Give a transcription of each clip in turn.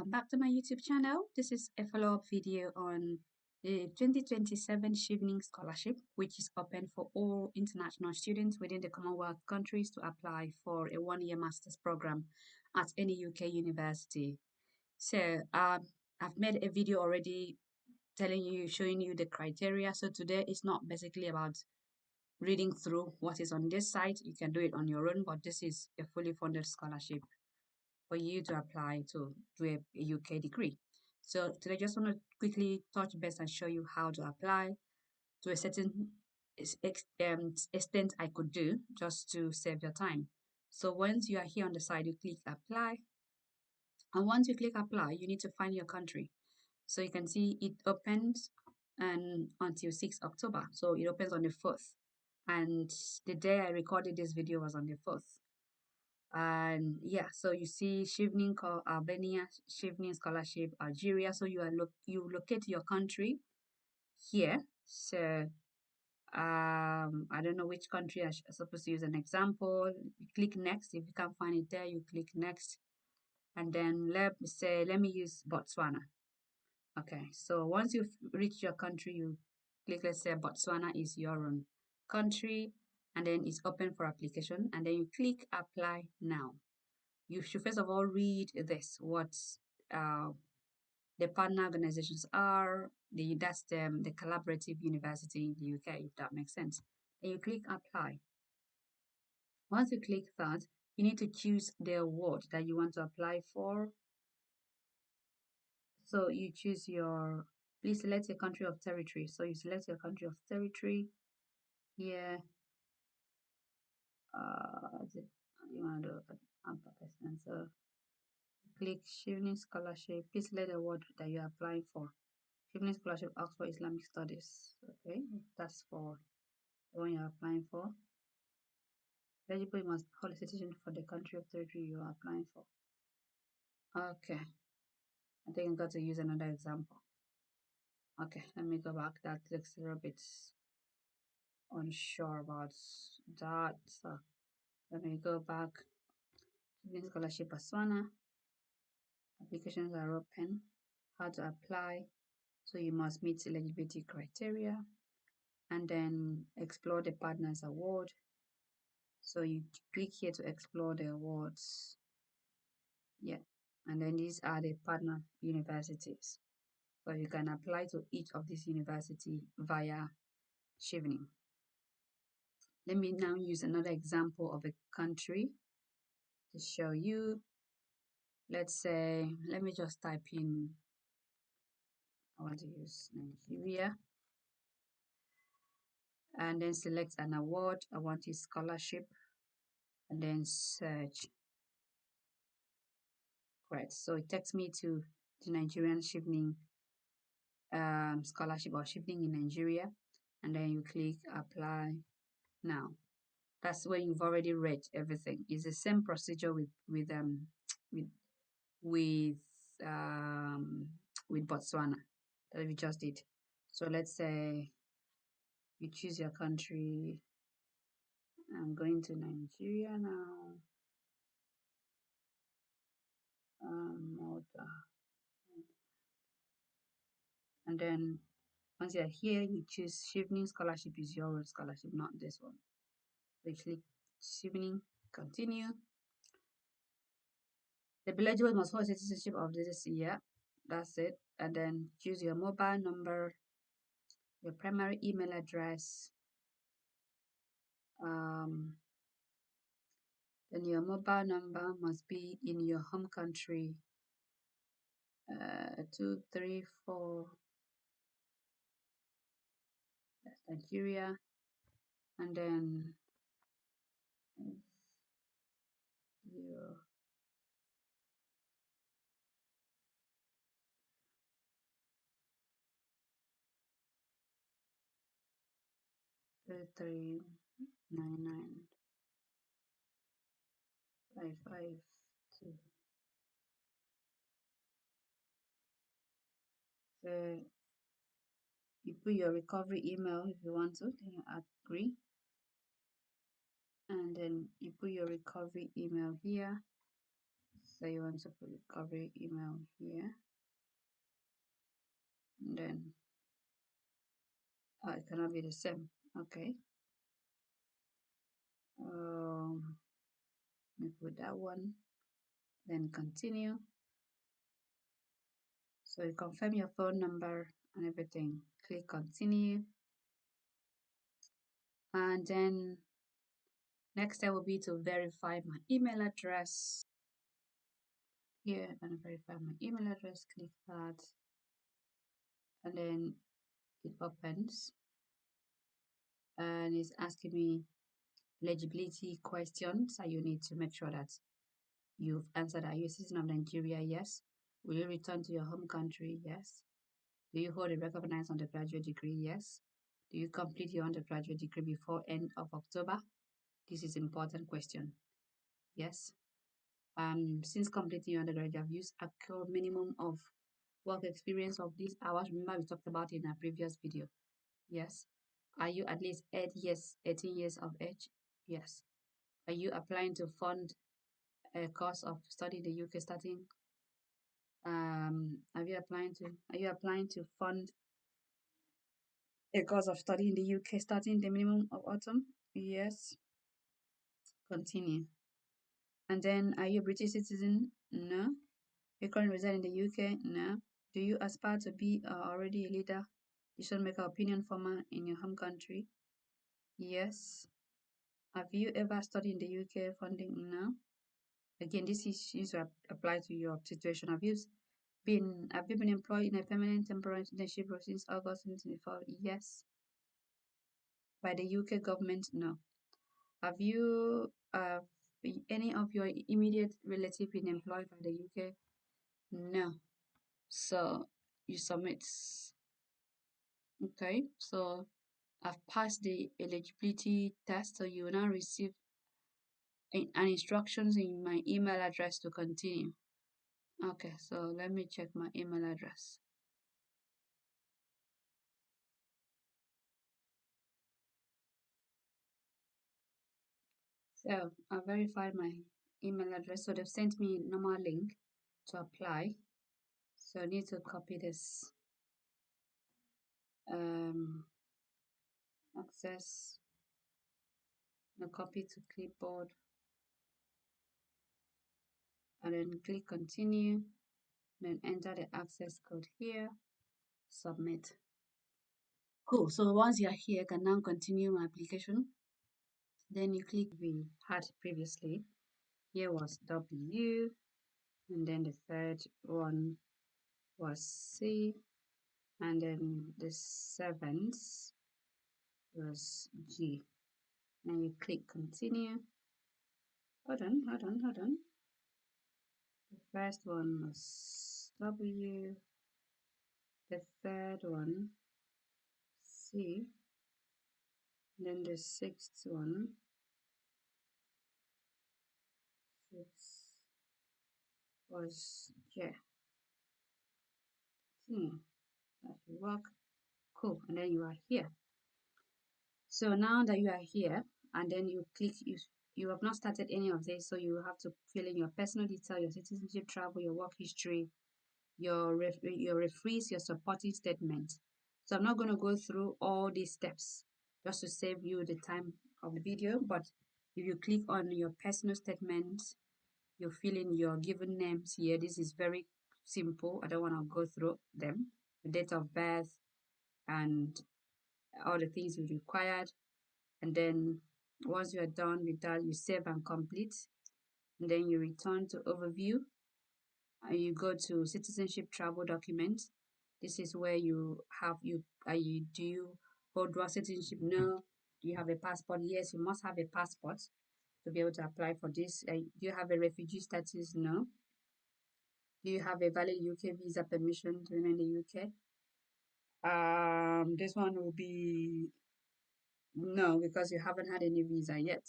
welcome back to my YouTube channel. This is a follow-up video on the 2027 Chevening Scholarship, which is open for all international students within the Commonwealth countries to apply for a one-year master's program at any UK university. So I've made a video already showing you the criteria. So today is not basically about reading through what is on this site. You can do it on your own, but this is a fully funded scholarship for you to apply to do a UK degree. So today I just want to quickly touch base and show you how to apply to a certain extent I could do just to save your time. So once you are here on the side, you click apply. And once you click apply, you need to find your country. So you can see it opens and until 6 October. So it opens on the 4th. And the day I recorded this video was on the 4th. And yeah, so you see Chevening Albania, Chevening Scholarship Algeria. So you locate your country here. So I don't know which country I'm supposed to use an example. You click next. If you can't find it there, you click next. And then let me use Botswana. Okay, so once you've reached your country, you click, let's say Botswana is your own country, and then it's open for application, and then you click apply now. You should first of all read this, what the partner organizations are, that's the collaborative university in the UK, if that makes sense. Then you click apply. Once you click that, you need to choose the award that you want to apply for. So you choose please select your country of territory. So you select your country of territory here. You want to do Pakistan. So click Chevening Scholarship. Please select the award that you're applying for. Chevening Scholarship asks for Islamic Studies. Okay, that's for the one you're applying for. Eligible, you must hold a citizen for the country of territory you are applying for. Okay, I think I'm going to use another example. Okay, let me go back. That looks a little bit unsure about that. So let me go back. Chevening Scholarship Botswana. Applications are open. How to apply. So you must meet eligibility criteria and then explore the partners award. So you click here to explore the awards. Yeah, and then these are the partner universities. So you can apply to each of these universities via Chevening. Let me now use another example of a country to show you. Let's say, let me just type in, I want to use Nigeria. And then select an award. I want a scholarship. And then search. Right, so it takes me to the Nigerian Chevening Scholarship or Chevening in Nigeria. And then you click apply now. That's when you've already read everything. It's the same procedure with Botswana that we just did. So let's say you choose your country. I'm going to Nigeria now. And then once you're here, you choose Chevening Scholarship is your own scholarship, not this one. So you click Chevening, continue. The eligible must hold citizenship of this year. That's it. And then choose your mobile number, your primary email address. Then your mobile number must be in your home country. 234. That's Nigeria. And then 0. Three 99 552. So you put your recovery email if you want to, then you agree. And then you put your recovery email here. So you want to put recovery email here, and then it cannot be the same. Okay. Let me put that one. Then continue. So you confirm your phone number and everything. Click continue. And then next step will be to verify my email address. Here, I'm going to verify my email address. Click that. And then it opens. And it's asking me eligibility questions. So you need to make sure that you've answered. Are you a citizen of Nigeria? Yes. Will you return to your home country? Yes. Do you hold a recognized undergraduate degree? Yes. Do you complete your undergraduate degree before end of October? This is an important question. Yes. Since completing your undergraduate, have used a minimum of work experience of these hours. Remember we talked about in our previous video. Yes. Are you at least 18 years of age? Yes. Are you applying to fund a course of study in the UK starting? Are you applying to fund a course of study in the UK starting the minimum of autumn? Yes. Continue. And then, are you a British citizen? No. You currently reside in the UK? No. Do you aspire to be already a leader, decision maker, opinion former in your home country? Yes. Have you ever studied in the UK funding? No. Again, this is to apply to your situation. Have you been employed in a permanent temporary internship since August 2024? Yes. By the UK government? No. Have you any of your immediate relative been employed by the UK? No. So you submit. Okay, so I've passed the eligibility test, so you will now receive an instructions in my email address to continue. Okay, so let me check my email address. So I verified my email address. So they've sent me a normal link to apply. So I need to copy this access the copy to clipboard and then click continue, then enter the access code here, submit. Cool. So once you're here, I can now continue my application. Then you click we had previously. Here was W, and then the third one was C, and then the seventh was G. And you click continue. Hold on. The first one was W, the third one C, then the sixth one, six was J. That should work. Cool. And then you are here. So now that you are here, and then you click, you have not started any of this, so you have to fill in your personal detail, your citizenship, travel, your work history, your referees, your supporting statement. So I'm not going to go through all these steps just to save you the time of the video, but if you click on your personal statement, you fill in your given names here. This is very simple. I don't want to go through them. The date of birth and all the things you required. And then once you are done with that, you save and complete. And then you return to overview and you go to citizenship travel documents. This is where you have do you hold dual citizenship? No. Do you have a passport? Yes, you must have a passport to be able to apply for this. Do you have a refugee status? No. Do you have a valid UK visa permission to remain in the UK? This one will be no, because you haven't had any visa yet.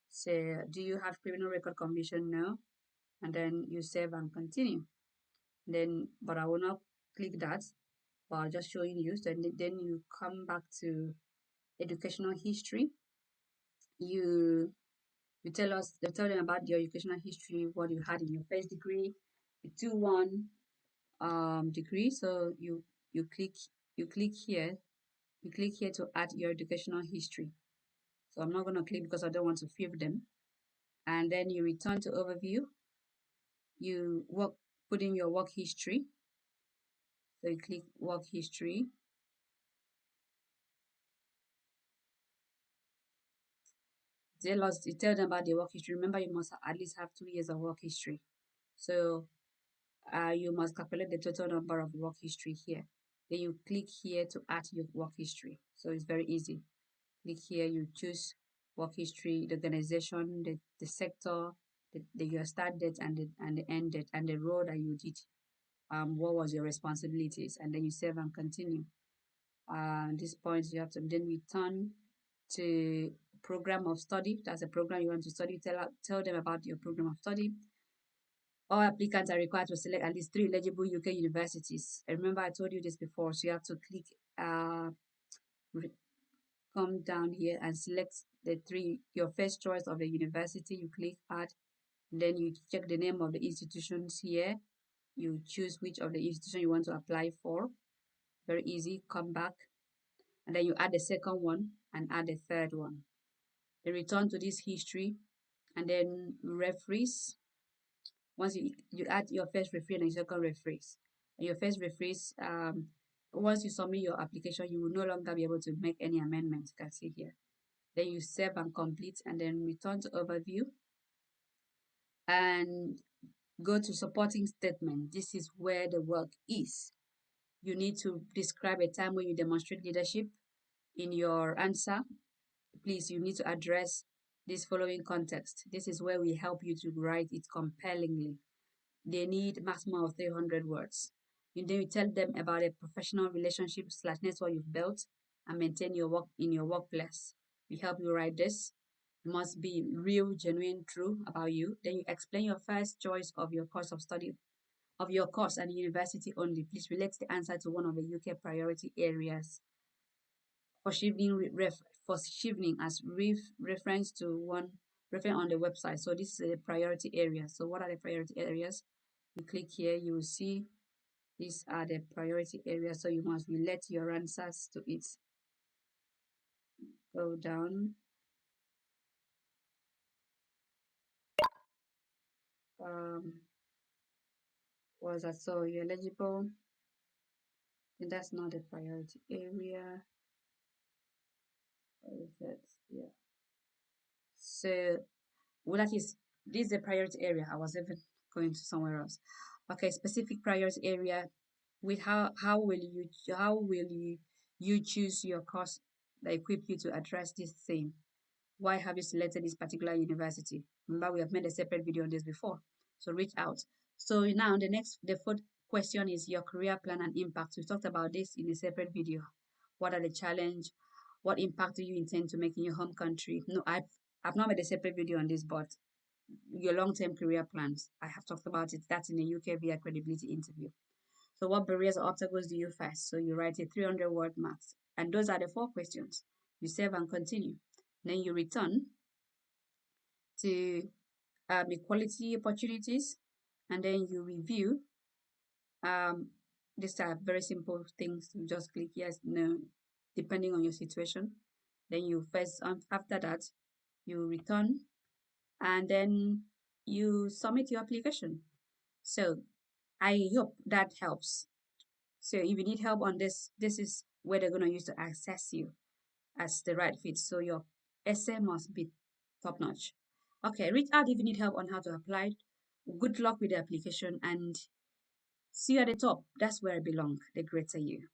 So, do you have criminal record conviction? No. And then you save and continue. Then, but I will not click that, but I'll just showing you. So then you come back to educational history. You They tell them about your educational history, what you had in your first degree, the 2-1 degree. So you click you click here, you click here to add your educational history. So I'm not going to click because I don't want to fill them. And then you return to overview. You put in your work history. So you click work history. You tell them about the work history. Remember, you must at least have 2 years of work history. So you must calculate the total number of work history here. Then you click here to add your work history. So it's very easy. Click here, you choose work history, the organization, the sector, your start date and the end date, and the role that you did. What was your responsibilities, and then you save and continue. At this point, you have to then return to program of study. That's a program you want to study. Tell them about your program of study. All applicants are required to select at least 3 eligible UK universities. I remember I told you this before, so you have to click, come down here and select your first choice of the university. You click add, then you check the name of the institutions here. You choose which of the institution you want to apply for. Very easy. Come back, and then you add the second one and add the third one. Then return to this history, and then referees. Once you add your first referee and your second referees, and your first referees, once you submit your application, you will no longer be able to make any amendments. You can see here. Then you save and complete, and then return to overview and go to supporting statement. This is where the work is. You need to describe a time when you demonstrate leadership in your answer. Please, you need to address this following context. This is where we help you to write it compellingly. They need maximum of 300 words. And then you tell them about a professional relationship / network you've built and maintain your work in your workplace. We help you write this. It must be real, genuine, true about you. Then you explain your first choice of your course of study, of your course and university only. Please relate the answer to one of the UK priority areas. For Chevening as reference to one reference on the website. So this is a priority area. So what are the priority areas? You click here, you will see these are the priority areas. So you must relate your answers to it. Go down. Um, was that so you're eligible? And that's not a priority area. What is that? Yeah. So well, that is this is a priority area. I was even going to somewhere else. Okay, specific priority area. With how will you choose your course that equip you to address this thing? Why have you selected this particular university? Remember, we have made a separate video on this before. So reach out. So now the fourth question is your career plan and impact. We talked about this in a separate video. What are the challenge? What impact do you intend to make in your home country? No, I've not made a separate video on this, but your long-term career plans. I have talked about it. That's in the UK via credibility interview. So what barriers or obstacles do you face? So you write a 300-word max. And those are the 4 questions. You save and continue. Then you return to equality opportunities, and then you review. Um, these are very simple things. You just click yes, no, depending on your situation. Then you first, after that, you return, and then you submit your application. So I hope that helps. So if you need help on this, this is where they're going to use to access you as the right fit. So your essay must be top notch. Okay, reach out if you need help on how to apply. Good luck with the application and see you at the top. That's where I belong, the greater you.